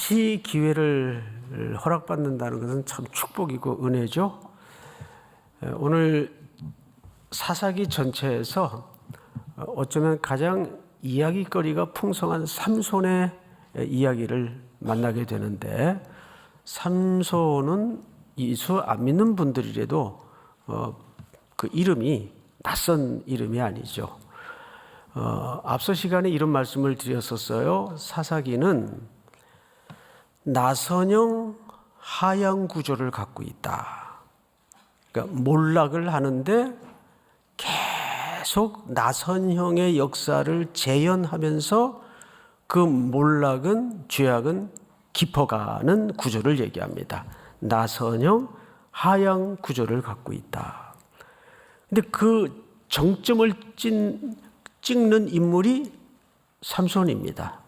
다시 기회를 허락받는다는 것은 참 축복이고 은혜죠. 오늘 사사기 전체에서 어쩌면 가장 이야기거리가 풍성한 삼손의 이야기를 만나게 되는데, 삼손은 예수 안 믿는 분들이라도 그 이름이 낯선 이름이 아니죠. 앞서 시간에 이런 말씀을 드렸었어요. 사사기는 나선형 하양 구조를 갖고 있다. 그러니까 몰락을 하는데 계속 나선형의 역사를 재현하면서 그 몰락은, 죄악은 깊어가는 구조를 얘기합니다. 나선형 하양 구조를 갖고 있다. 근데 그 정점을 찍는 인물이 삼손입니다.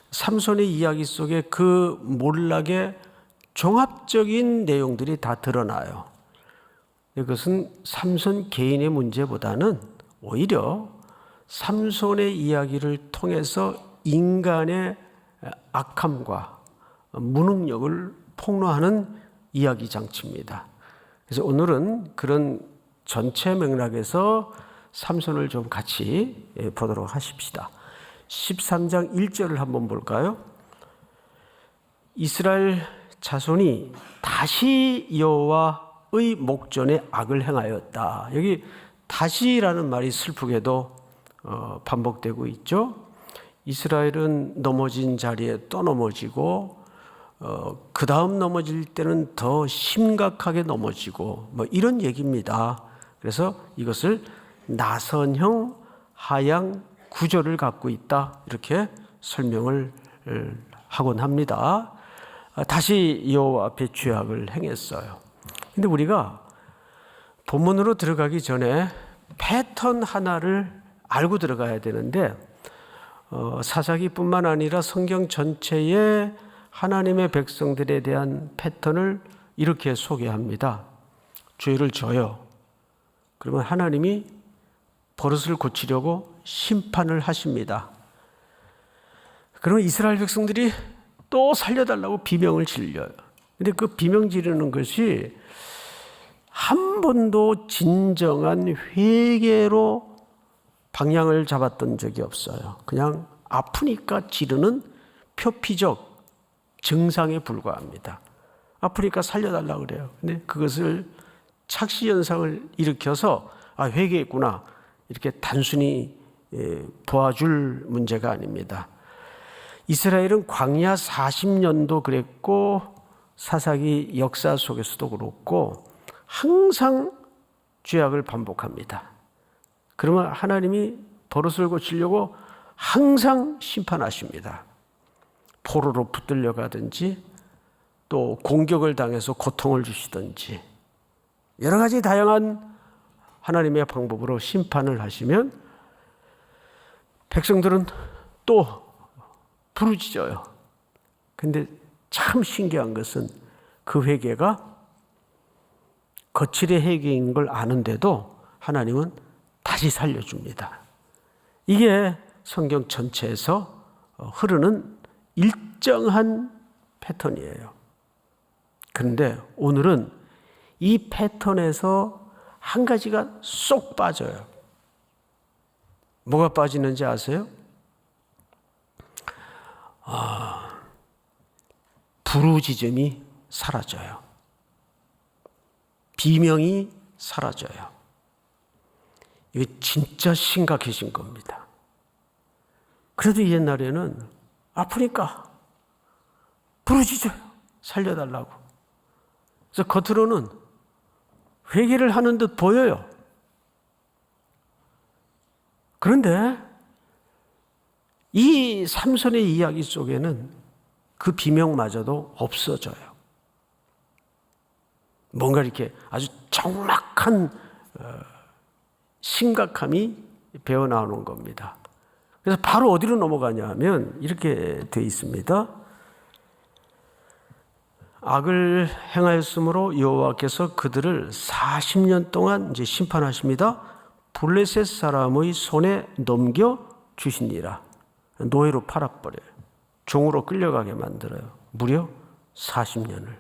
삼손의 이야기 속에 그 몰락의 종합적인 내용들이 다 드러나요. 이것은 삼손 개인의 문제보다는 오히려 삼손의 이야기를 통해서 인간의 악함과 무능력을 폭로하는 이야기 장치입니다. 그래서 오늘은 그런 전체 맥락에서 삼손을 좀 같이 보도록 하십시다. 13장 1절을 한번 볼까요? 이스라엘 자손이 다시 여호와의 목전에 악을 행하였다. 여기 다시라는 말이 슬프게도 반복되고 있죠. 이스라엘은 넘어진 자리에 또 넘어지고 그 다음 넘어질 때는 더 심각하게 넘어지고 이런 얘기입니다. 그래서 이것을 나선형 하양 구조를 갖고 있다, 이렇게 설명을 하곤 합니다. 다시 여호와 앞에 죄악을 행했어요. 근데 우리가 본문으로 들어가기 전에 패턴 하나를 알고 들어가야 되는데, 사사기뿐만 아니라 성경 전체에 하나님의 백성들에 대한 패턴을 이렇게 소개합니다. 죄를 져요. 그러면 하나님이 버릇을 고치려고 심판을 하십니다. 그러면 이스라엘 백성들이 또 살려달라고 비명을 질려요. 근데 그 비명 지르는 것이 한 번도 진정한 회개로 방향을 잡았던 적이 없어요. 그냥 아프니까 지르는 표피적 증상에 불과합니다. 아프니까 살려달라고 그래요. 근데 그것을 착시현상을 일으켜서 회개했구나, 이렇게 단순히 도와줄 문제가 아닙니다. 이스라엘은 광야 40년도 그랬고 사사기 역사 속에서도 그렇고 항상 죄악을 반복합니다. 그러면 하나님이 버릇을 고치려고 항상 심판하십니다. 포로로 붙들려 가든지 또 공격을 당해서 고통을 주시든지 여러 가지 다양한 하나님의 방법으로 심판을 하시면 백성들은 또 부르짖어요. 근데 참 신기한 것은 그 회개가 거칠의 회개인 걸 아는데도 하나님은 다시 살려줍니다. 이게 성경 전체에서 흐르는 일정한 패턴이에요. 그런데 오늘은 이 패턴에서 한 가지가 쏙 빠져요. 뭐가 빠지는지 아세요? 부르짖음이 사라져요. 비명이 사라져요. 이게 진짜 심각해진 겁니다. 그래도 옛날에는 아프니까 부르짖어요. 살려달라고. 그래서 겉으로는 회개를 하는 듯 보여요. 그런데 이 삼손의 이야기 속에는 그 비명마저도 없어져요. 뭔가 이렇게 아주 정확한 심각함이 배어나오는 겁니다. 그래서 바로 어디로 넘어가냐 하면 이렇게 되어 있습니다. 악을 행하였으므로 여호와께서 그들을 40년 동안 이제 심판하십니다. 블레셋 사람의 손에 넘겨 주시니라. 노예로 팔아버려요. 종으로 끌려가게 만들어요. 무려 40년을.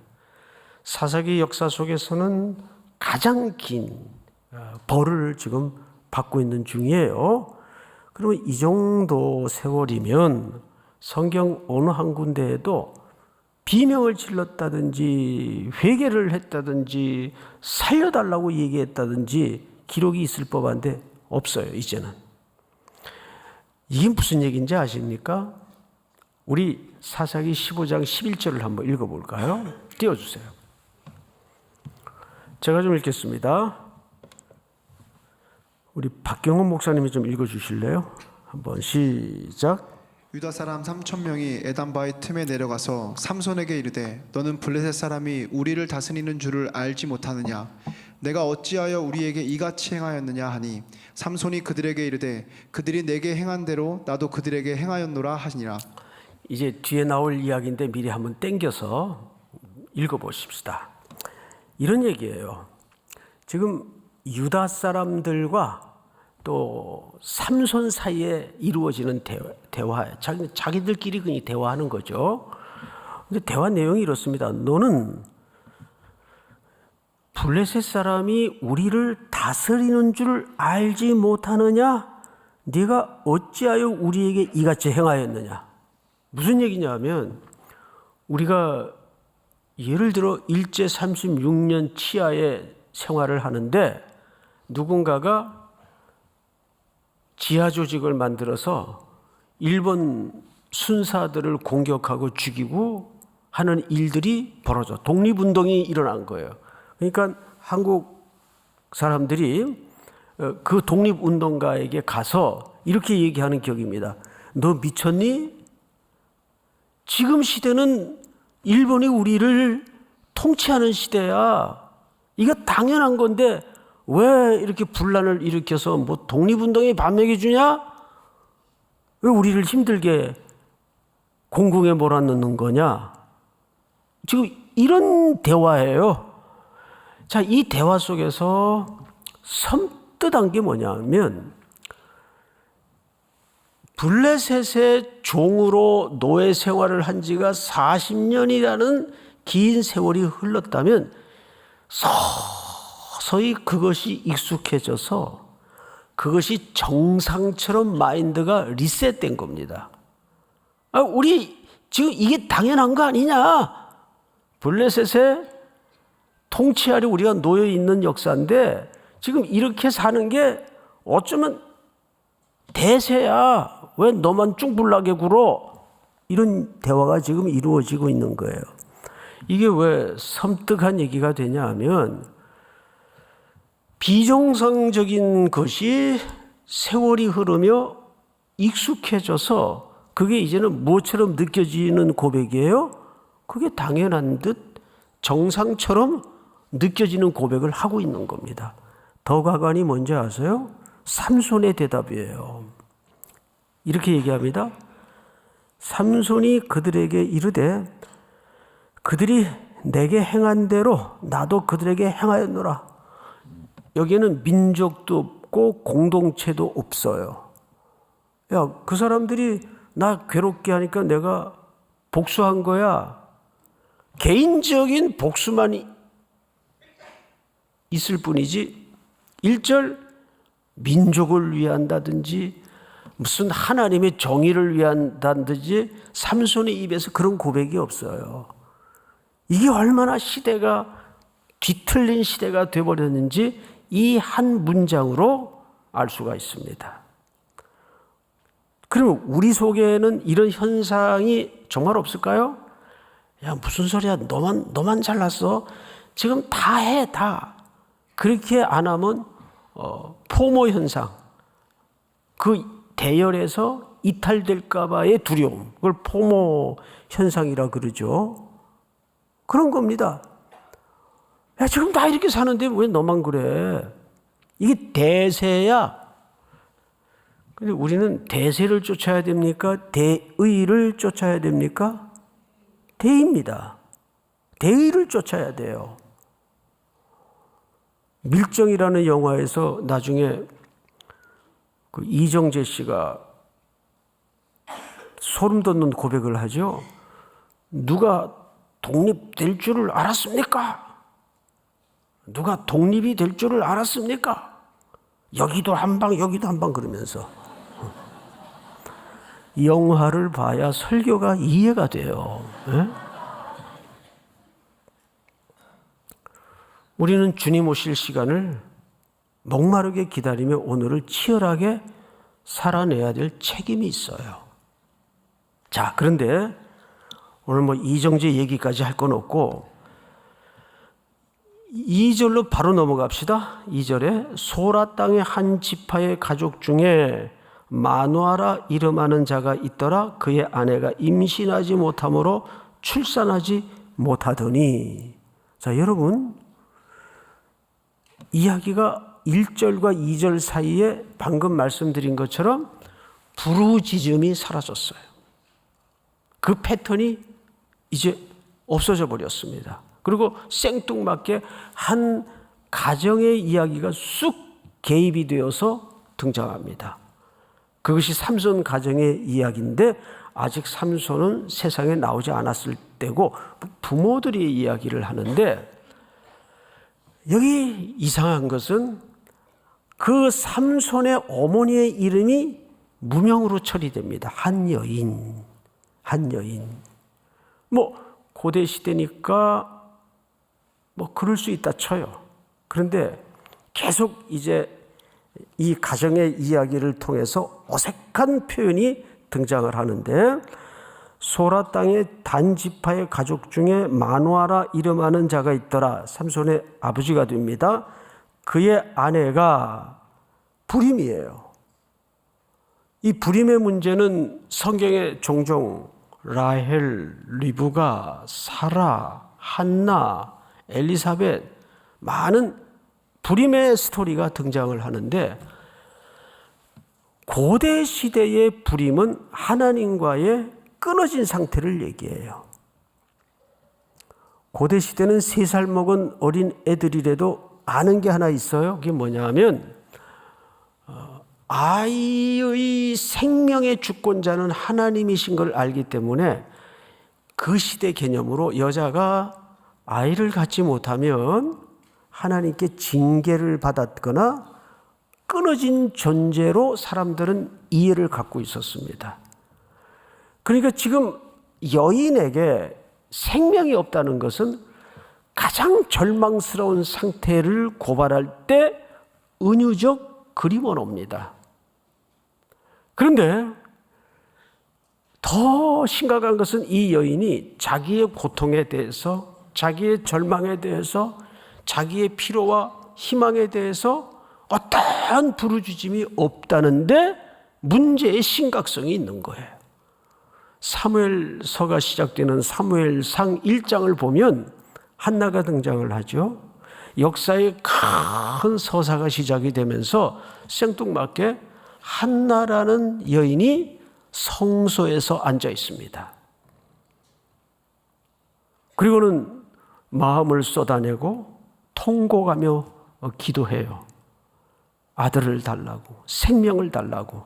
사사기 역사 속에서는 가장 긴 벌을 지금 받고 있는 중이에요. 그러면 이 정도 세월이면 성경 어느 한 군데에도 비명을 질렀다든지 회개를 했다든지 살려달라고 얘기했다든지 기록이 있을 법한데 없어요. 이제는. 이게 무슨 얘기인지 아십니까? 우리 사사기 15장 11절을 한번 읽어볼까요? 띄워주세요. 제가 좀 읽겠습니다. 우리 박경훈 목사님이 좀 읽어주실래요? 한번 시작. 유다 사람 3,000명이 에담바의 틈에 내려가서 삼손에게 이르되 너는 블레셋 사람이 우리를 다스리는 줄을 알지 못하느냐? 내가 어찌하여 우리에게 이같이 행하였느냐 하니 삼손이 그들에게 이르되 그들이 내게 행한 대로 나도 그들에게 행하였노라 하시니라. 이제 뒤에 나올 이야기인데 미리 한번 땡겨서 읽어보십시다. 이런 얘기예요. 지금 유다 사람들과 또 삼손 사이에 이루어지는 대화, 자기들끼리 그냥 대화하는 거죠. 근데 대화 내용이 이렇습니다. 너는 블레셋 사람이 우리를 다스리는 줄 알지 못하느냐? 네가 어찌하여 우리에게 이같이 행하였느냐? 무슨 얘기냐면 우리가 예를 들어 일제 36년 치하의 생활을 하는데 누군가가 지하 조직을 만들어서 일본 순사들을 공격하고 죽이고 하는 일들이 벌어져 독립운동이 일어난 거예요. 그러니까 한국 사람들이 그 독립운동가에게 가서 이렇게 얘기하는 격입니다. 너 미쳤니? 지금 시대는 일본이 우리를 통치하는 시대야. 이거 당연한 건데 왜 이렇게 분란을 일으켜서 뭐 독립운동에 밥 먹여주냐? 왜 우리를 힘들게 공궁에 몰아넣는 거냐? 지금 이런 대화예요. 자, 이 대화 속에서 섬뜩한 게 뭐냐면 블레셋의 종으로 노예 생활을 한 지가 40년이라는 긴 세월이 흘렀다면 서서히 그것이 익숙해져서 그것이 정상처럼 마인드가 리셋된 겁니다. 우리 지금 이게 당연한 거 아니냐? 블레셋에 통치하려 우리가 놓여 있는 역사인데 지금 이렇게 사는 게 어쩌면 대세야. 왜 너만 쭝불나게 굴어? 이런 대화가 지금 이루어지고 있는 거예요. 이게 왜 섬뜩한 얘기가 되냐 하면 비정상적인 것이 세월이 흐르며 익숙해져서 그게 이제는 무엇처럼 느껴지는 고백이에요? 그게 당연한 듯 정상처럼 느껴지는 고백을 하고 있는 겁니다. 더 가관이 뭔지 아세요? 삼손의 대답이에요. 이렇게 얘기합니다. 삼손이 그들에게 이르되 그들이 내게 행한 대로 나도 그들에게 행하였노라. 여기에는 민족도 없고 공동체도 없어요. 야, 그 사람들이 나 괴롭게 하니까 내가 복수한 거야. 개인적인 복수만 있을 뿐이지 1절 민족을 위한다든지 무슨 하나님의 정의를 위한다든지 삼손의 입에서 그런 고백이 없어요. 이게 얼마나 시대가 뒤틀린 시대가 되어버렸는지 이 한 문장으로 알 수가 있습니다. 그러면 우리 속에는 이런 현상이 정말 없을까요? 야, 무슨 소리야? 너만 잘났어? 지금 다 해, 다. 그렇게 안 하면 포모 현상, 그 대열에서 이탈될까봐의 두려움, 그걸 포모 현상이라 그러죠. 그런 겁니다. 야, 지금 다 이렇게 사는데 왜 너만 그래? 이게 대세야. 근데 우리는 대세를 쫓아야 됩니까? 대의를 쫓아야 됩니까? 대의입니다. 대의를 쫓아야 돼요. 밀정이라는 영화에서 나중에 그 이정재 씨가 소름 돋는 고백을 하죠. 누가 독립될 줄을 알았습니까? 누가 독립이 될 줄을 알았습니까? 여기도 한 방, 여기도 한 방 그러면서. 영화를 봐야 설교가 이해가 돼요. 네? 우리는 주님 오실 시간을 목마르게 기다리며 오늘을 치열하게 살아내야 될 책임이 있어요. 자, 그런데 오늘 뭐 이정재 얘기까지 할 건 없고 2절로 바로 넘어갑시다. 2절에 소라 땅의 한 지파의 가족 중에 마누아라 이름하는 자가 있더라. 그의 아내가 임신하지 못함으로 출산하지 못하더니. 자, 여러분, 이야기가 1절과 2절 사이에 방금 말씀드린 것처럼 부르짖음이 사라졌어요. 그 패턴이 이제 없어져 버렸습니다. 그리고 생뚱맞게 한 가정의 이야기가 쑥 개입이 되어서 등장합니다. 그것이 삼손 가정의 이야기인데 아직 삼손은 세상에 나오지 않았을 때고 부모들이 이야기를 하는데, 여기 이상한 것은 그 삼손의 어머니의 이름이 무명으로 처리됩니다. 한 여인. 뭐 고대 시대니까 뭐 그럴 수 있다 쳐요. 그런데 계속 이제 이 가정의 이야기를 통해서 어색한 표현이 등장을 하는데, 소라 땅의 단지파의 가족 중에 마누아라 이름하는 자가 있더라. 삼손의 아버지가 됩니다. 그의 아내가 불임이에요. 이 불임의 문제는 성경에 종종 라헬, 리브가, 사라, 한나, 엘리사벳, 많은 불임의 스토리가 등장을 하는데, 고대 시대의 불임은 하나님과의 끊어진 상태를 얘기해요. 고대 시대는 3살 먹은 어린 애들이라도 아는 게 하나 있어요. 그게 뭐냐 하면 아이의 생명의 주권자는 하나님이신 걸 알기 때문에 그 시대 개념으로 여자가 아이를 갖지 못하면 하나님께 징계를 받았거나 끊어진 존재로 사람들은 이해를 갖고 있었습니다. 그러니까 지금 여인에게 생명이 없다는 것은 가장 절망스러운 상태를 고발할 때 은유적 그림은 옵니다. 그런데 더 심각한 것은 이 여인이 자기의 고통에 대해서, 자기의 절망에 대해서, 자기의 피로와 희망에 대해서 어떠한 부르짖음이 없다는데 문제의 심각성이 있는 거예요. 사무엘서가 시작되는 사무엘상 1장을 보면 한나가 등장을 하죠. 역사의 큰 서사가 시작이 되면서 생뚱맞게 한나라는 여인이 성소에서 앉아 있습니다. 그리고는 마음을 쏟아내고 통곡하며 기도해요. 아들을 달라고, 생명을 달라고.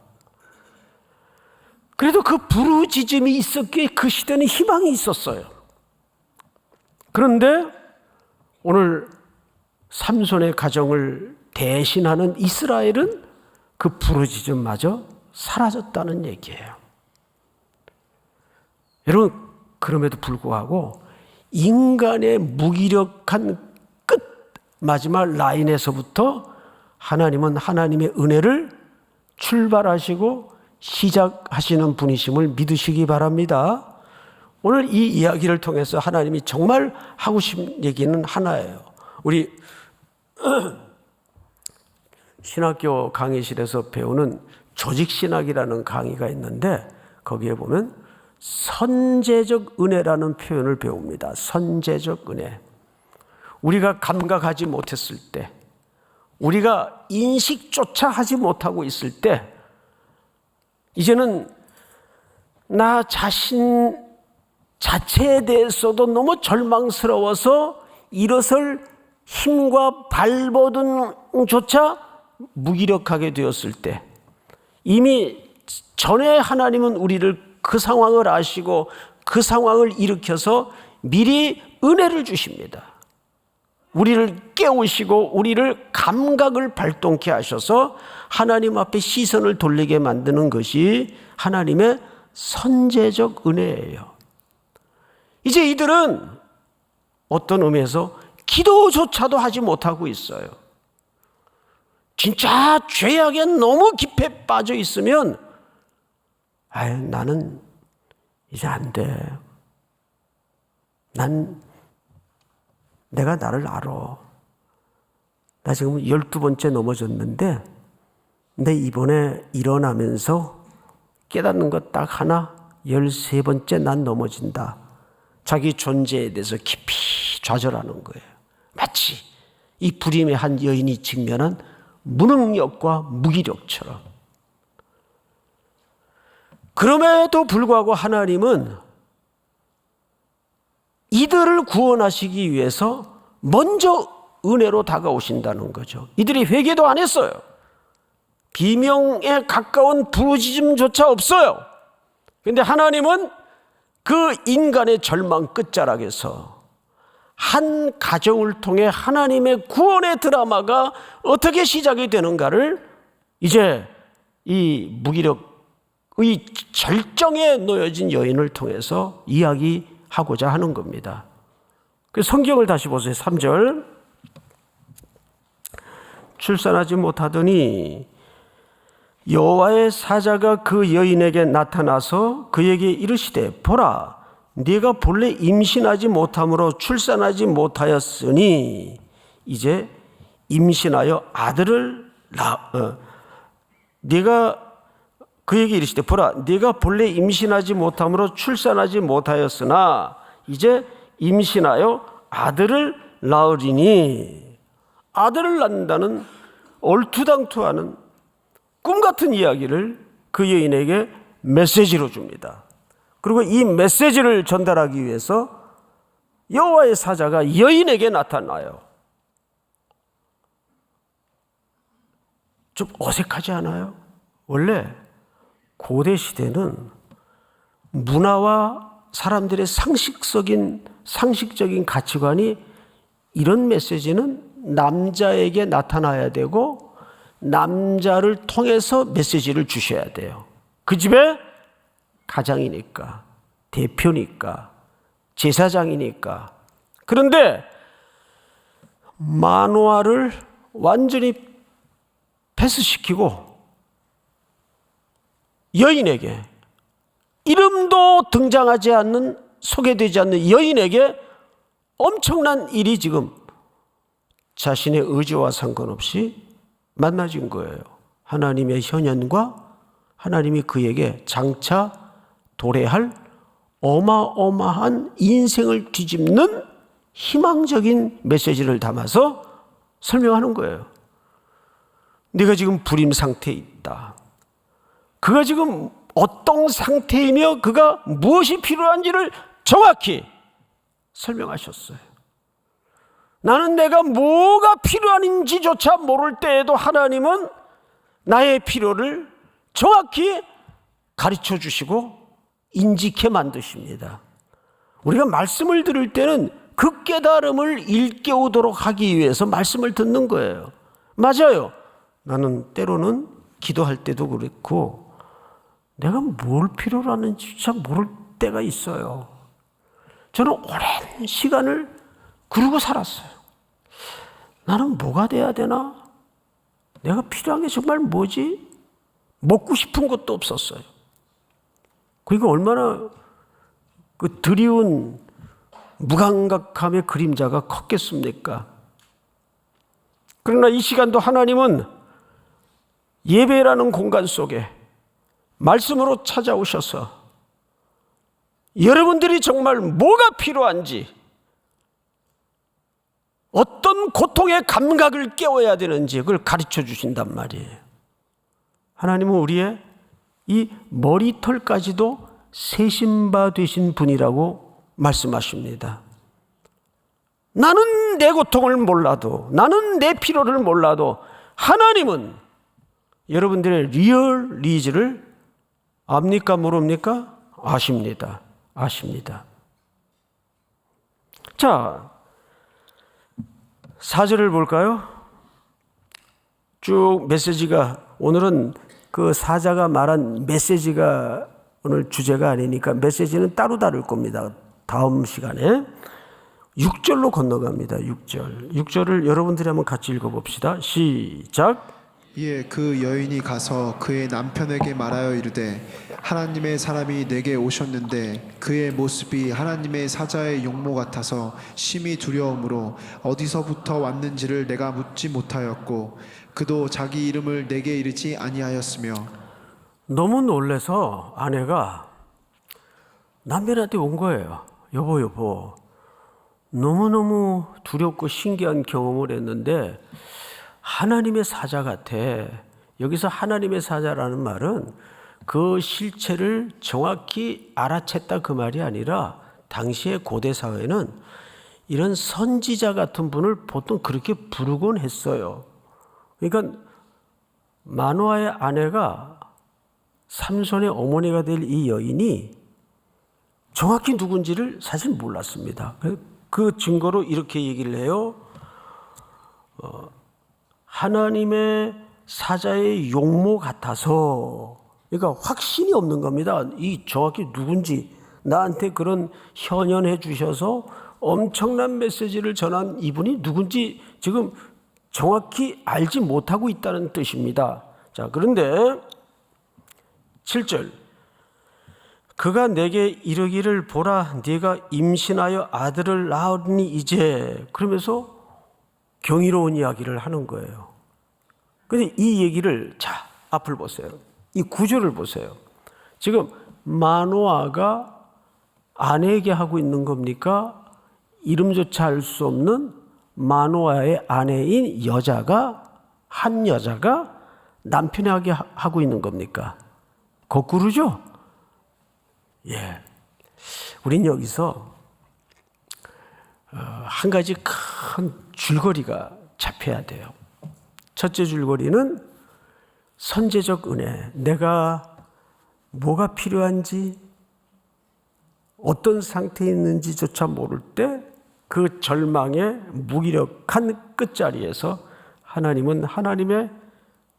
그래도 그 부르짖음이 있었기에 그 시대는 희망이 있었어요. 그런데 오늘 삼손의 가정을 대신하는 이스라엘은 그 부르짖음마저 사라졌다는 얘기예요. 여러분, 그럼에도 불구하고 인간의 무기력한 끝 마지막 라인에서부터 하나님은 하나님의 은혜를 출발하시고 시작하시는 분이심을 믿으시기 바랍니다. 오늘 이 이야기를 통해서 하나님이 정말 하고 싶은 얘기는 하나예요. 우리 신학교 강의실에서 배우는 조직신학이라는 강의가 있는데 거기에 보면 선제적 은혜라는 표현을 배웁니다. 선제적 은혜. 우리가 감각하지 못했을 때, 우리가 인식조차 하지 못하고 있을 때, 이제는 나 자신 자체에 대해서도 너무 절망스러워서 일어설 힘과 발버둥조차 무기력하게 되었을 때, 이미 전에 하나님은 우리를 그 상황을 아시고 그 상황을 일으켜서 미리 은혜를 주십니다. 우리를 깨우시고 우리를 감각을 발동케 하셔서 하나님 앞에 시선을 돌리게 만드는 것이 하나님의 선제적 은혜예요. 이제 이들은 어떤 의미에서 기도조차도 하지 못하고 있어요. 진짜 죄악에 너무 깊이 빠져 있으면 나는 이제 안 돼. 내가 나를 알아. 나 지금 12번째 넘어졌는데 내 이번에 일어나면서 깨닫는 것 딱 하나, 13번째 난 넘어진다. 자기 존재에 대해서 깊이 좌절하는 거예요. 마치 이 불임의 한 여인이 직면한 무능력과 무기력처럼. 그럼에도 불구하고 하나님은 이들을 구원하시기 위해서 먼저 은혜로 다가오신다는 거죠. 이들이 회개도 안 했어요. 비명에 가까운 부르짖음조차 없어요. 그런데 하나님은 그 인간의 절망 끝자락에서 한 가정을 통해 하나님의 구원의 드라마가 어떻게 시작이 되는가를 이제 이 무기력의 절정에 놓여진 여인을 통해서 이야기하고자 하는 겁니다. 그 성경을 다시 보세요. 3절. 출산하지 못하더니 여호와의 사자가 그 여인에게 나타나서 그에게 이르시되 보라, 네가 본래 임신하지 못함으로 출산하지 못하였으니 이제 임신하여 아들을 네가 그에게 이르시되 보라, 네가 본래 임신하지 못함으로 출산하지 못하였으나 이제 임신하여 아들을 낳으리니. 아들을 낳는다는 얼투당투하는 꿈같은 이야기를 그 여인에게 메시지로 줍니다. 그리고 이 메시지를 전달하기 위해서 여호와의 사자가 여인에게 나타나요. 좀 어색하지 않아요? 원래 고대 시대는 문화와 사람들의 상식적인 가치관이 이런 메시지는 남자에게 나타나야 되고 남자를 통해서 메시지를 주셔야 돼요. 그 집에 가장이니까, 대표니까, 제사장이니까. 그런데 마누아를 완전히 패스시키고 여인에게, 이름도 등장하지 않는, 소개되지 않는 여인에게 엄청난 일이 지금 자신의 의지와 상관없이 만나진 거예요. 하나님의 현현과 하나님이 그에게 장차 도래할 어마어마한 인생을 뒤집는 희망적인 메시지를 담아서 설명하는 거예요. 네가 지금 불임 상태에 있다. 그가 지금 어떤 상태이며 그가 무엇이 필요한지를 정확히 설명하셨어요. 나는 내가 뭐가 필요한지조차 모를 때에도 하나님은 나의 필요를 정확히 가르쳐 주시고 인지케 만드십니다. 우리가 말씀을 들을 때는 그 깨달음을 일깨우도록 하기 위해서 말씀을 듣는 거예요. 맞아요. 나는 때로는 기도할 때도 그렇고 내가 뭘 필요로 하는지 참 모를 때가 있어요. 저는 오랜 시간을 그러고 살았어요. 나는 뭐가 돼야 되나? 내가 필요한 게 정말 뭐지? 먹고 싶은 것도 없었어요. 그러니까 얼마나 그 드리운 무감각함의 그림자가 컸겠습니까? 그러나 이 시간도 하나님은 예배라는 공간 속에 말씀으로 찾아오셔서 여러분들이 정말 뭐가 필요한지, 어떤 고통의 감각을 깨워야 되는지 그걸 가르쳐 주신단 말이에요. 하나님은 우리의 이 머리털까지도 세신 바 되신 분이라고 말씀하십니다. 나는 내 고통을 몰라도, 나는 내 필요를 몰라도 하나님은 여러분들의 리얼 니즈를 압니까 모릅니까? 아십니다. 아십니다. 자, 4절을 볼까요? 쭉 메시지가, 오늘은 그 사자가 말한 메시지가 오늘 주제가 아니니까 메시지는 따로 다룰 겁니다. 다음 시간에. 6절로 건너갑니다. 6절을 여러분들이 한번 같이 읽어봅시다. 시작. 이에 그 여인이 가서 그의 남편에게 말하여 이르되 하나님의 사람이 내게 오셨는데 그의 모습이 하나님의 사자의 용모 같아서 심히 두려움으로 어디서부터 왔는지를 내가 묻지 못하였고 그도 자기 이름을 내게 이르지 아니하였으며. 너무 놀래서 아내가 남편한테 온 거예요. 여보, 너무너무 두렵고 신기한 경험을 했는데 하나님의 사자 같아. 여기서 하나님의 사자라는 말은 그 실체를 정확히 알아챘다 그 말이 아니라 당시의 고대 사회는 이런 선지자 같은 분을 보통 그렇게 부르곤 했어요. 그러니까 마노아의 아내가 삼손의 어머니가 될 이 여인이 정확히 누군지를 사실 몰랐습니다. 그 증거로 이렇게 얘기를 해요. 하나님의 사자의 용모 같아서, 그러니까 확신이 없는 겁니다. 이 정확히 누군지 나한테 그런 현현해 주셔서 엄청난 메시지를 전한 이분이 누군지 지금 정확히 알지 못하고 있다는 뜻입니다. 자, 그런데 7절. 그가 내게 이르기를 보라 네가 임신하여 아들을 낳으니 이제, 그러면서 경이로운 이야기를 하는 거예요. 근데 이 얘기를, 자, 앞을 보세요. 이 구절을 보세요. 지금 마노아가 아내에게 하고 있는 겁니까? 이름조차 알 수 없는 마노아의 아내인 여자가, 한 여자가 남편에게 하고 있는 겁니까? 거꾸로죠? 예. 우린 여기서 한 가지 큰 줄거리가 잡혀야 돼요. 첫째 줄거리는 선제적 은혜. 내가 뭐가 필요한지, 어떤 상태에 있는지조차 모를 때 그 절망의 무기력한 끝자리에서 하나님은 하나님의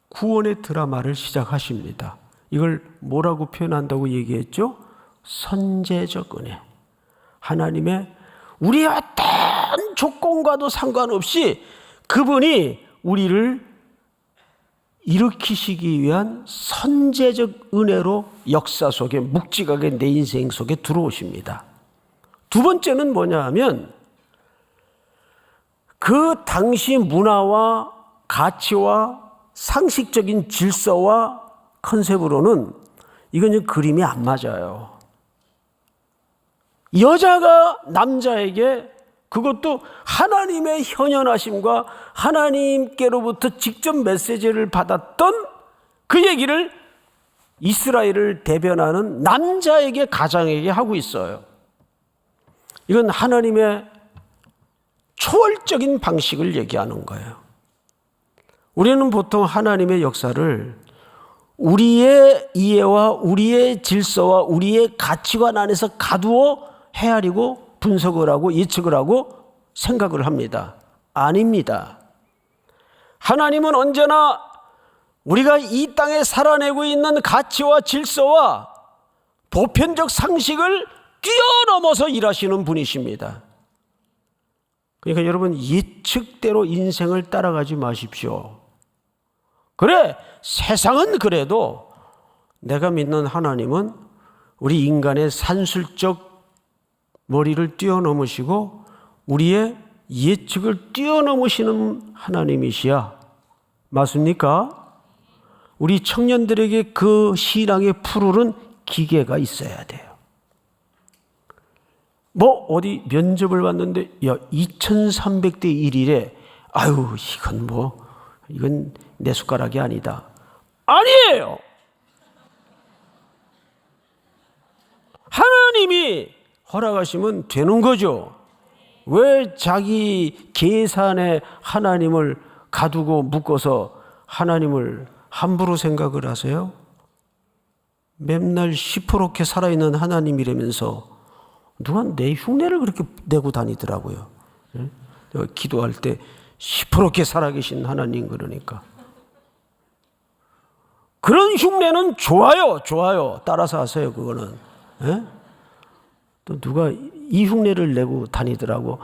구원의 드라마를 시작하십니다. 이걸 뭐라고 표현한다고 얘기했죠? 선제적 은혜. 하나님의 우리의 어떤 조건과도 상관없이 그분이 우리를 일으키시기 위한 선제적 은혜로 역사 속에 묵직하게 내 인생 속에 들어오십니다. 두 번째는 뭐냐 하면 그 당시 문화와 가치와 상식적인 질서와 컨셉으로는 이건 그림이 안 맞아요. 여자가 남자에게, 그것도 하나님의 현현하심과 하나님께로부터 직접 메시지를 받았던 그 얘기를 이스라엘을 대변하는 남자에게, 가장에게 하고 있어요. 이건 하나님의 초월적인 방식을 얘기하는 거예요. 우리는 보통 하나님의 역사를 우리의 이해와 우리의 질서와 우리의 가치관 안에서 가두어 헤아리고 분석을 하고 예측을 하고 생각을 합니다. 아닙니다. 하나님은 언제나 우리가 이 땅에 살아내고 있는 가치와 질서와 보편적 상식을 뛰어넘어서 일하시는 분이십니다. 그러니까 여러분, 예측대로 인생을 따라가지 마십시오. 그래, 세상은 그래도 내가 믿는 하나님은 우리 인간의 산술적 머리를 뛰어넘으시고 우리의 예측을 뛰어넘으시는 하나님이시야. 맞습니까? 우리 청년들에게 그 신앙의 푸르른 기계가 있어야 돼요. 뭐 어디 면접을 봤는데 야 2300대 1이래. 아유, 이건 내 숟가락이 아니다. 아니에요. 하나님이 허락하시면 되는 거죠. 왜 자기 계산에 하나님을 가두고 묶어서 하나님을 함부로 생각을 하세요? 맨날 시퍼렇게 살아있는 하나님이라면서 누가 내 흉내를 그렇게 내고 다니더라고요. 내가 기도할 때 시퍼렇게 살아계신 하나님 그러니까. 그런 흉내는 좋아요. 따라서 하세요. 그거는. 또 누가 이 흉내를 내고 다니더라고.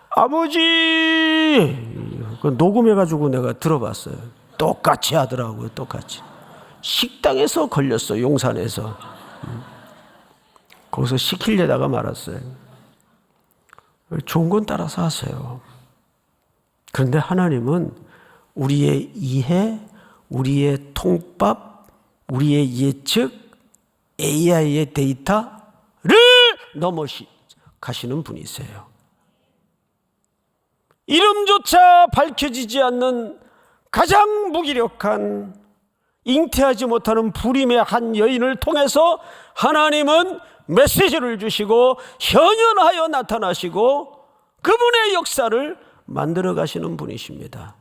아버지! 녹음해가지고 내가 들어봤어요. 똑같이 하더라고요. 똑같이. 식당에서 걸렸어. 용산에서. 거기서 시키려다가 말았어요. 좋은 건 따라서 하세요. 그런데 하나님은 우리의 이해, 우리의 통밥, 우리의 예측, AI의 데이터를 넘어가시는 분이세요. 이름조차 밝혀지지 않는 가장 무기력한 잉태하지 못하는 불임의 한 여인을 통해서 하나님은 메시지를 주시고 현현하여 나타나시고 그분의 역사를 만들어 가시는 분이십니다.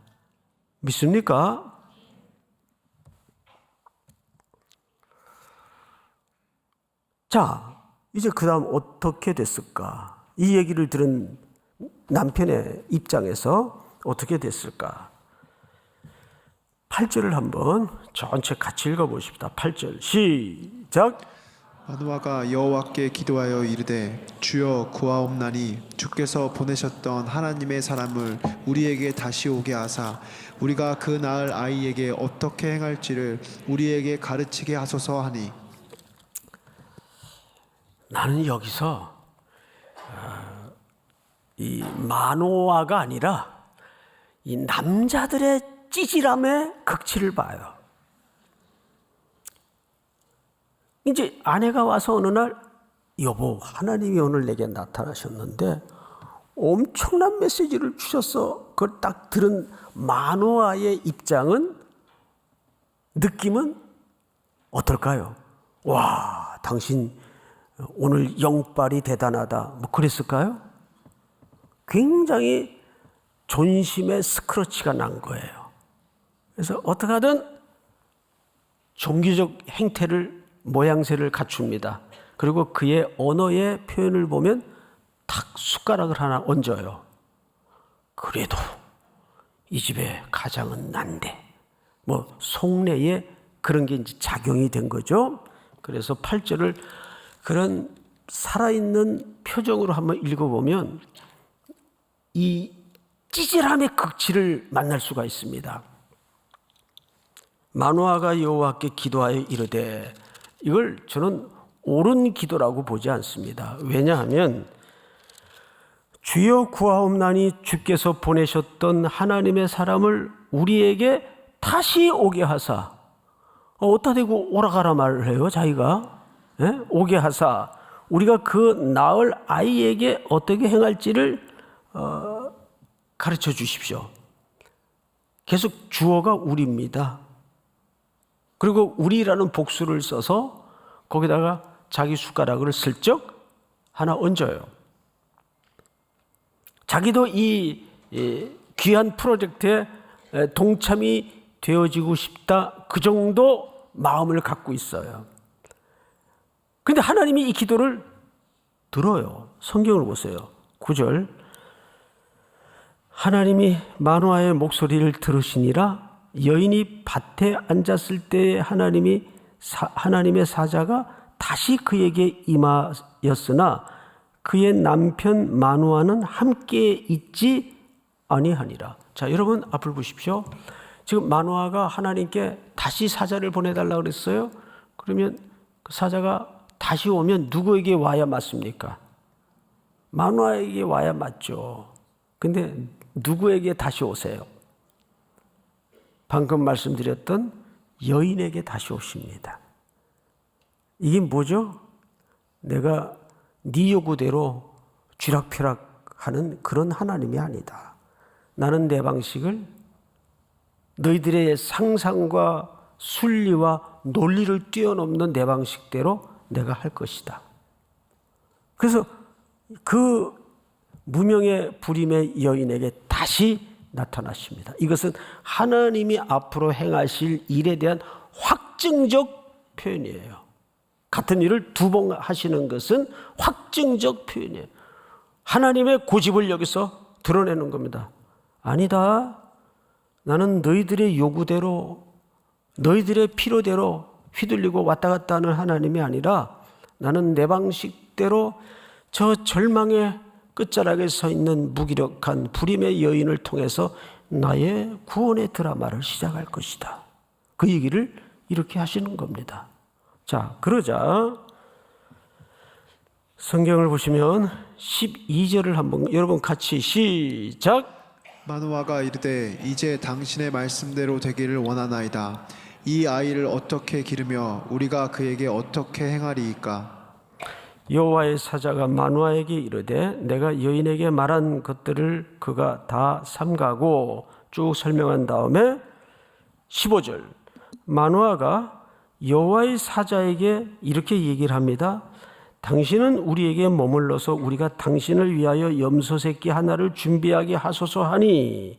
믿습니까? 자, 이제 그 다음 어떻게 됐을까? 이 얘기를 들은 남편의 입장에서 어떻게 됐을까? 8절을 한번 전체 같이 읽어보십시다. 8절 시작. 마누아가 여호와께 기도하여 이르되 주여 구하옵나니 주께서 보내셨던 하나님의 사람을 우리에게 다시 오게 하사 우리가 그 낳을 아이에게 어떻게 행할지를 우리에게 가르치게 하소서 하니. 나는 여기서 이 마노아가 아니라 이 남자들의 찌질함의 극치를 봐요. 이제 아내가 와서 어느 날 여보 하나님이 오늘 내게 나타나셨는데 엄청난 메시지를 주셨어. 그걸 딱 들은 마노아의 입장은 느낌은 어떨까요? 와 당신 오늘 영빨이 대단하다 뭐 그랬을까요? 굉장히 존심의 스크러치가 난 거예요. 그래서 어떻게 하든 종교적 행태를 모양새를 갖춥니다. 그리고 그의 언어의 표현을 보면 탁 숟가락을 하나 얹어요. 그래도 이 집의 가장은 난데 뭐 속내에 그런 게 이제 작용이 된 거죠. 그래서 8절을 그런 살아있는 표정으로 한번 읽어보면 이 찌질함의 극치를 만날 수가 있습니다. 마노아가 여호와께 기도하여 이르되 이걸 저는 옳은 기도라고 보지 않습니다. 왜냐하면 주여 구하옵나니 주께서 보내셨던 하나님의 사람을 우리에게 다시 오게 하사 어디다 대고 오라가라 말을 해요 자기가 오게 하사 우리가 그 낳을 아이에게 어떻게 행할지를 가르쳐 주십시오. 계속 주어가 우리입니다. 그리고 우리라는 복수를 써서 거기다가 자기 숟가락을 슬쩍 하나 얹어요. 자기도 이 귀한 프로젝트에 동참이 되어지고 싶다 그 정도 마음을 갖고 있어요. 그런데 하나님이 이 기도를 들어요. 성경을 보세요. 9절 하나님이 마노아의 목소리를 들으시니라 여인이 밭에 앉았을 때 하나님의 사자가 다시 그에게 임하였으나 그의 남편 마노아는 함께 있지 아니하니라. 자, 여러분 앞을 보십시오. 지금 마노아가 하나님께 다시 사자를 보내달라고 그랬어요. 그러면 그 사자가 다시 오면 누구에게 와야 맞습니까? 마노아에게 와야 맞죠. 근데 누구에게 다시 오세요? 방금 말씀드렸던 여인에게 다시 오십니다. 이게 뭐죠? 내가 네 요구대로 쥐락펴락하는 그런 하나님이 아니다. 나는 내 방식을 너희들의 상상과 순리와 논리를 뛰어넘는 내 방식대로 내가 할 것이다. 그래서 그 무명의 불임의 여인에게 다시 나타나십니다. 이것은 하나님이 앞으로 행하실 일에 대한 확증적 표현이에요. 같은 일을 두 번 하시는 것은 확증적 표현이에요. 하나님의 고집을 여기서 드러내는 겁니다. 아니다. 나는 너희들의 요구대로, 너희들의 필요대로 휘둘리고 왔다 갔다 하는 하나님이 아니라 나는 내 방식대로 저 절망의 끝자락에 서 있는 무기력한 불임의 여인을 통해서 나의 구원의 드라마를 시작할 것이다. 그 얘기를 이렇게 하시는 겁니다. 자, 그러자 성경을 보시면 12절을 한번 여러분 같이 시작. 마노아가 이르되 이제 당신의 말씀대로 되기를 원하나이다. 이 아이를 어떻게 기르며 우리가 그에게 어떻게 행하리이까? 여호와의 사자가 마노아에게 이르되 내가 여인에게 말한 것들을 그가 다 삼가고 쭉 설명한 다음에 15절 마노아가 여호와의 사자에게 이렇게 얘기를 합니다. 당신은 우리에게 머물러서 우리가 당신을 위하여 염소 새끼 하나를 준비하게 하소서 하니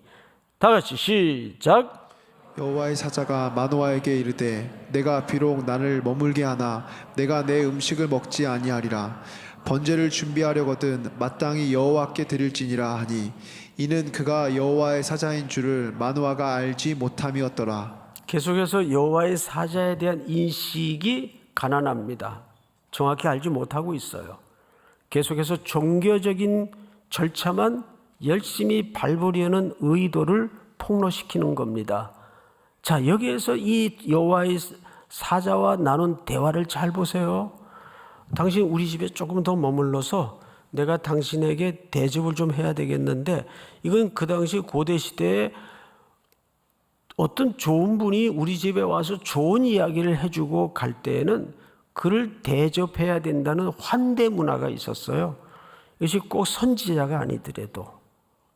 다 같이 시작. 여호와의 사자가 마노아에게 이르되 내가 비록 나를 머물게 하나 내가 내 음식을 먹지 아니하리라. 번제를 준비하려거든 마땅히 여호와께 드릴지니라 하니 이는 그가 여호와의 사자인 줄을 마노아가 알지 못함이었더라. 계속해서 여호와의 사자에 대한 인식이 가난합니다. 정확히 알지 못하고 있어요. 계속해서 종교적인 절차만 열심히 밟으려는 의도를 폭로시키는 겁니다. 자, 여기에서 이 여호와의 사자와 나눈 대화를 잘 보세요. 당신 우리 집에 조금 더 머물러서 내가 당신에게 대접을 좀 해야 되겠는데, 이건 그 당시 고대 시대에 어떤 좋은 분이 우리 집에 와서 좋은 이야기를 해주고 갈 때에는 그를 대접해야 된다는 환대 문화가 있었어요. 이것이 꼭 선지자가 아니더라도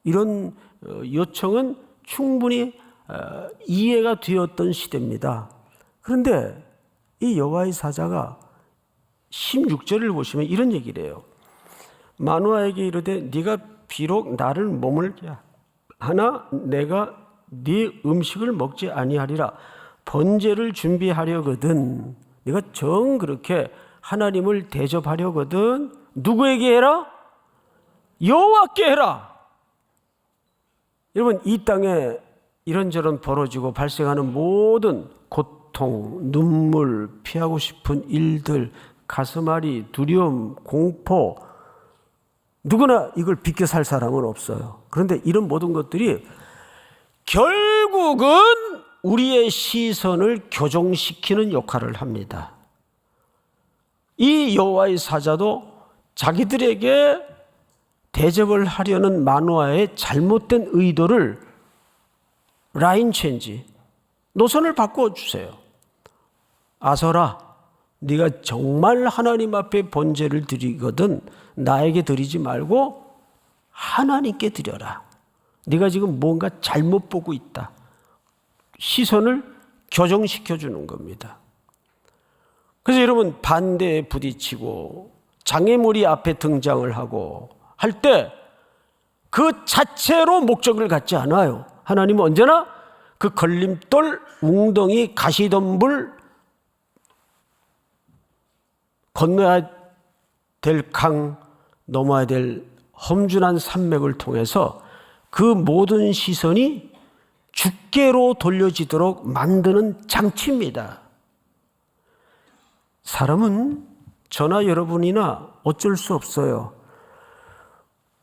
이런 요청은 충분히 이해가 되었던 시대입니다. 그런데 이 여호와의 사자가 16절을 보시면 이런 얘기를 해요. 마노아에게 이르되 네가 비록 나를 머물게 하나 내가 네 음식을 먹지 아니하리라. 번제를 준비하려거든 네가 정 그렇게 하나님을 대접하려거든 누구에게 해라? 여호와께 해라. 여러분, 이 땅에 이런저런 벌어지고 발생하는 모든 고통, 눈물, 피하고 싶은 일들, 가슴앓이, 두려움, 공포, 누구나 이걸 비껴 살 사람은 없어요. 그런데 이런 모든 것들이 결국은 우리의 시선을 교정시키는 역할을 합니다. 이 여호와의 사자도 자기들에게 대접을 하려는 마노아의 잘못된 의도를 라인 체인지, 노선을 바꿔주세요. 아서라, 네가 정말 하나님 앞에 번제를 드리거든 나에게 드리지 말고 하나님께 드려라. 네가 지금 뭔가 잘못 보고 있다. 시선을 교정시켜주는 겁니다. 그래서 여러분, 반대에 부딪히고 장애물이 앞에 등장을 하고 할 때 그 자체로 목적을 갖지 않아요. 하나님은 언제나 그 걸림돌, 웅덩이, 가시덤불, 건너야 될 강, 넘어야 될 험준한 산맥을 통해서 그 모든 시선이 주께로 돌려지도록 만드는 장치입니다. 사람은 저나 여러분이나 어쩔 수 없어요.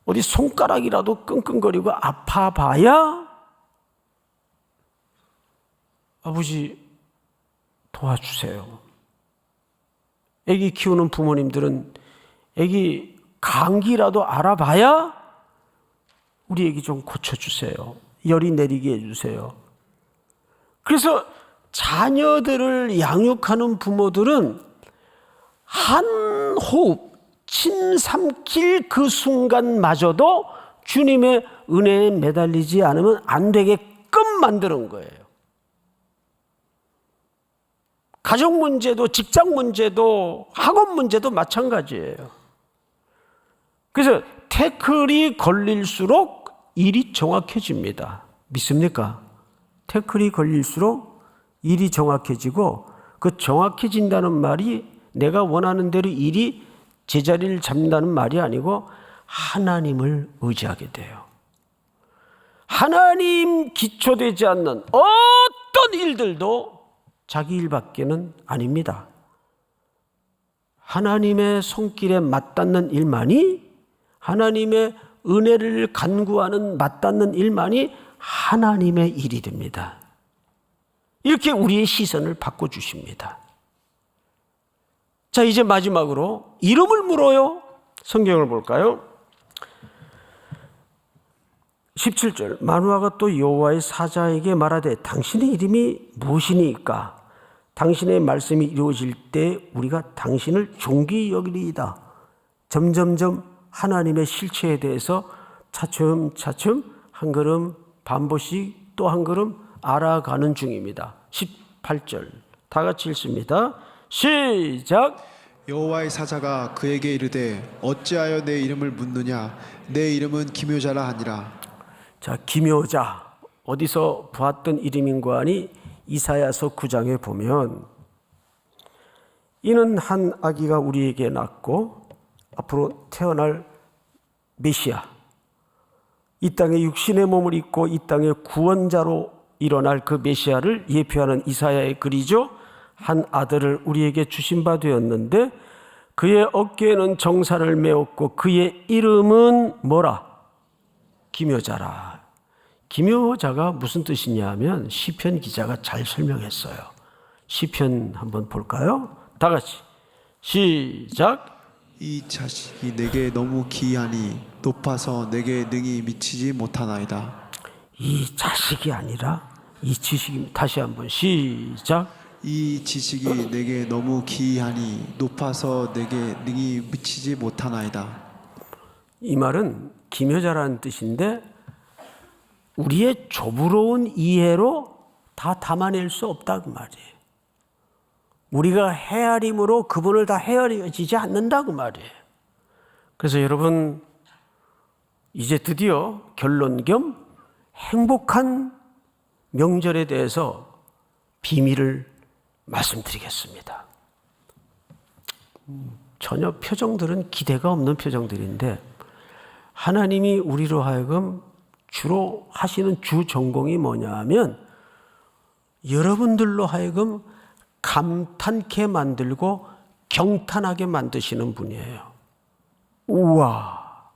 어디 손가락이라도 끙끙거리고 아파봐야 아버지 도와주세요. 애기 키우는 부모님들은 애기 감기라도 알아봐야 우리 애기 좀 고쳐주세요. 열이 내리게 해주세요. 그래서 자녀들을 양육하는 부모들은 한 호흡, 침 삼킬 그 순간마저도 주님의 은혜에 매달리지 않으면 안 되게끔 만드는 거예요. 가족 문제도, 직장 문제도, 학원 문제도 마찬가지예요. 그래서 태클이 걸릴수록 일이 정확해집니다. 믿습니까? 태클이 걸릴수록 일이 정확해지고 그 정확해진다는 말이 내가 원하는 대로 일이 제자리를 잡는다는 말이 아니고 하나님을 의지하게 돼요. 하나님 기초되지 않는 어떤 일들도 자기 일밖에는 아닙니다. 하나님의 손길에 맞닿는 일만이, 하나님의 은혜를 간구하는 맞닿는 일만이 하나님의 일이 됩니다. 이렇게 우리의 시선을 바꿔주십니다. 자, 이제 마지막으로 이름을 물어요. 성경을 볼까요? 17절, 마누아가 또 여호와의 사자에게 말하되 당신의 이름이 무엇이니까? 당신의 말씀이 이루어질 때 우리가 당신을 존귀히 여기리이다. 점점점 하나님의 실체에 대해서 차츰차츰 한 걸음 반복씩 또 한 걸음 알아가는 중입니다. 18절 다 같이 읽습니다. 시작. 여호와의 사자가 그에게 이르되 어찌하여 내 이름을 묻느냐? 내 이름은 기묘자라 하니라. 자, 기묘자, 어디서 보았던 이름인가 하니 이사야서 9장에 보면 이는 한 아기가 우리에게 낳고 앞으로 태어날 메시아, 이 땅에 육신의 몸을 입고 이 땅의 구원자로 일어날 그 메시아를 예표하는 이사야의 글이죠. 한 아들을 우리에게 주신 바 되었는데 그의 어깨에는 정사를 메었고 그의 이름은 뭐라? 기묘자라. 기묘자가 무슨 뜻이냐 하면 시편 기자가 잘 설명했어요. 시편 한번 볼까요? 다 같이 시작. 이 자식이 내게 너무 기이하니 높아서 내게 능히 미치지 못하나이다. 이 자식이 아니라 이 지식이, 다시 한번 시작. 이 지식이 내게 너무 기이하니 높아서 내게 능히 미치지 못하나이다. 이 말은 기묘자라는 뜻인데 우리의 조부러운 이해로 다 담아낼 수 없다 그 말이에요. 우리가 헤아림으로 그분을 다 헤아려지지 않는다 그 말이에요. 그래서 여러분 이제 드디어 결론 겸 행복한 명절에 대해서 비밀을 말씀드리겠습니다. 전혀 표정들은 기대가 없는 표정들인데 하나님이 우리로 하여금 주로 하시는 주 전공이 뭐냐 하면 여러분들로 하여금 감탄케 만들고 경탄하게 만드시는 분이에요. 우와,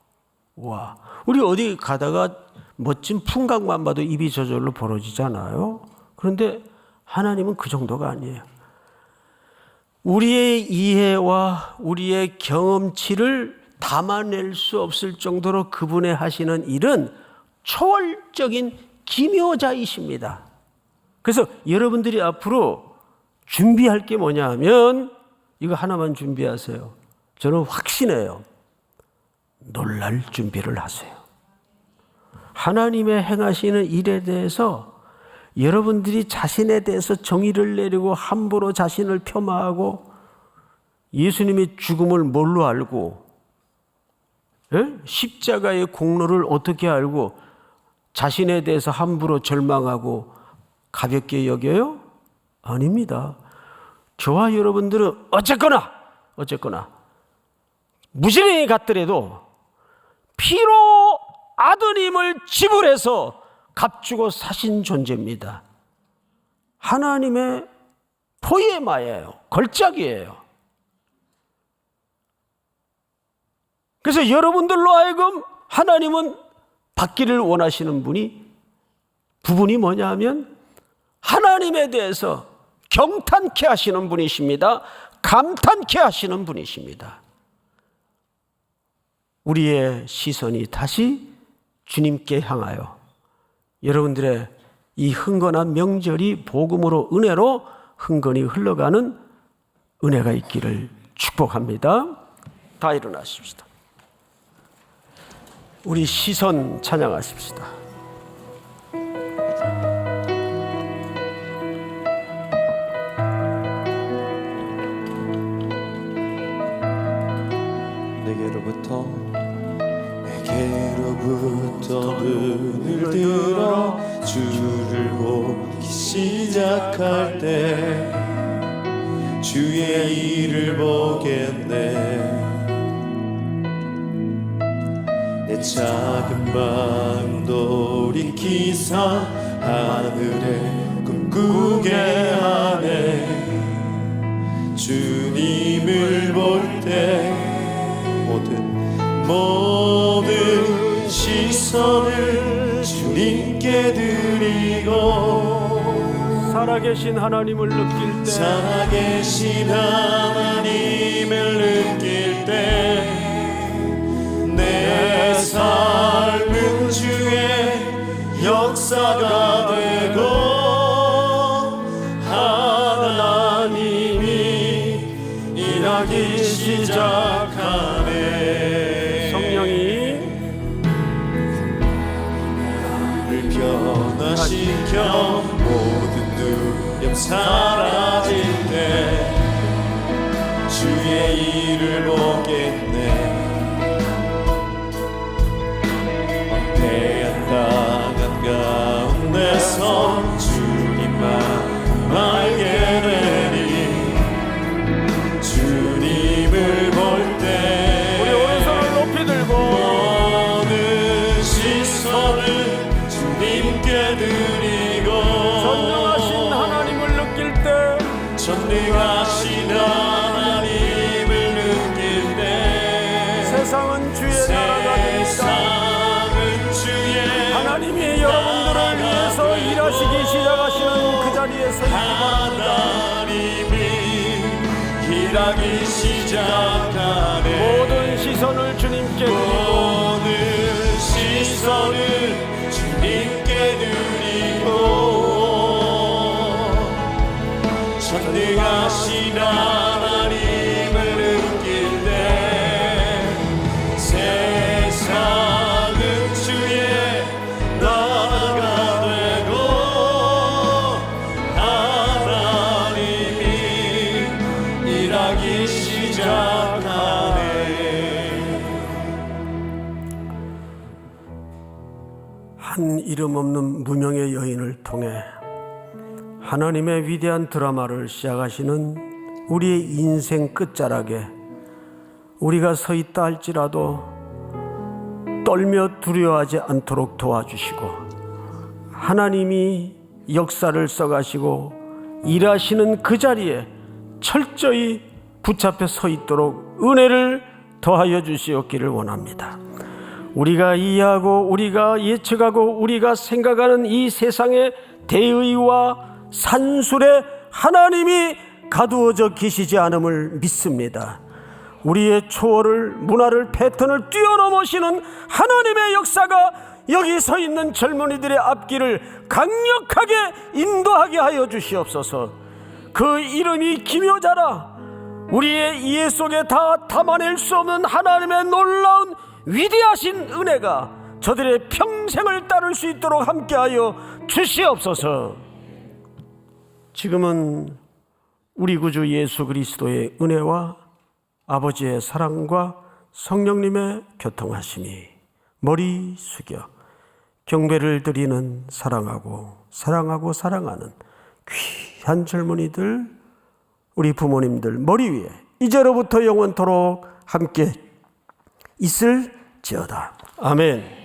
우와. 우리 어디 가다가 멋진 풍광만 봐도 입이 저절로 벌어지잖아요. 그런데 하나님은 그 정도가 아니에요. 우리의 이해와 우리의 경험치를 담아낼 수 없을 정도로 그분의 하시는 일은 초월적인 기묘자이십니다. 그래서 여러분들이 앞으로 준비할 게 뭐냐 하면 이거 하나만 준비하세요. 저는 확신해요. 놀랄 준비를 하세요. 하나님의 행하시는 일에 대해서 여러분들이 자신에 대해서 정의를 내리고 함부로 자신을 폄하하고 예수님의 죽음을 뭘로 알고 십자가의 공로를 어떻게 알고 자신에 대해서 함부로 절망하고 가볍게 여겨요? 아닙니다. 저와 여러분들은 어쨌거나 무신령이 같더라도 피로 아드님을 지불해서 값주고 사신 존재입니다. 하나님의 포에마예요. 걸작이에요. 그래서 여러분들로 하여금 하나님은 받기를 원하시는 부분이 뭐냐 하면 하나님에 대해서 경탄케 하시는 분이십니다. 감탄케 하시는 분이십니다. 우리의 시선이 다시 주님께 향하여 여러분들의 이 흥건한 명절이 복음으로 은혜로 흥건히 흘러가는 은혜가 있기를 축복합니다. 다 일어나십시다. 우리 시선 찬양하십시다. 내게로부터 눈을 들어 주를 보기 시작할 때 주의 일을 보겠네. 내 작은 마음 돌이키사 하늘에 꿈꾸게 하네. 주님을 볼 때 모든 시선을 주님께 드리고 살아계신 하나님을 느낄 때 살아계신 하나님을 느낄 때 내 삶은 주의 역사가 되고 하나님이 일하기 시작하네. 성령이 나를 변화시켜 모든 두려움 사라질 때 주의 일을 보겠네. 황폐한 땅 가운데서 주님만 알게 되니 주님을 볼 때 우리 오른손을 높이 들고 모든 시선을 주님께 드리고 전능하신 하나님을 느낄 때 전능하신 하나님을 느낄 때 세상은 주의 나라가 됩니다. 하나님이 여러분들을 위해서 일하시기 시작하시는 그 자리에 서 있기 바랍니다. 하나님이 일하기 시작하네. 모든 시선을 주님께 드리고 모든 시선을 주님께 드리고 전능하신 하나님을 느낄 때 세상은 주의 나라가 되고 하나님이 일하기 시작하네. 한 이름 없는 무명의 여인을 통해 하나님의 위대한 드라마를 시작하시는 우리의 인생 끝자락에 우리가 서 있다 할지라도 떨며 두려워하지 않도록 도와주시고 하나님이 역사를 써가시고 일하시는 그 자리에 철저히 붙잡혀 서 있도록 은혜를 더하여 주시옵기를 원합니다. 우리가 이해하고 우리가 예측하고 우리가 생각하는 이 세상의 대의와 산술에 하나님이 가두어져 계시지 않음을 믿습니다. 우리의 초월을 문화를 패턴을 뛰어넘으시는 하나님의 역사가 여기 서 있는 젊은이들의 앞길을 강력하게 인도하게 하여 주시옵소서. 그 이름이 기묘자라 우리의 이해 속에 다 담아낼 수 없는 하나님의 놀라운 위대하신 은혜가 저들의 평생을 따를 수 있도록 함께하여 주시옵소서. 지금은 우리 구주 예수 그리스도의 은혜와 아버지의 사랑과 성령님의 교통하심이 머리 숙여 경배를 드리는 사랑하고 사랑하는 귀한 젊은이들, 우리 부모님들 머리 위에 이제로부터 영원토록 함께 있을지어다. 아멘.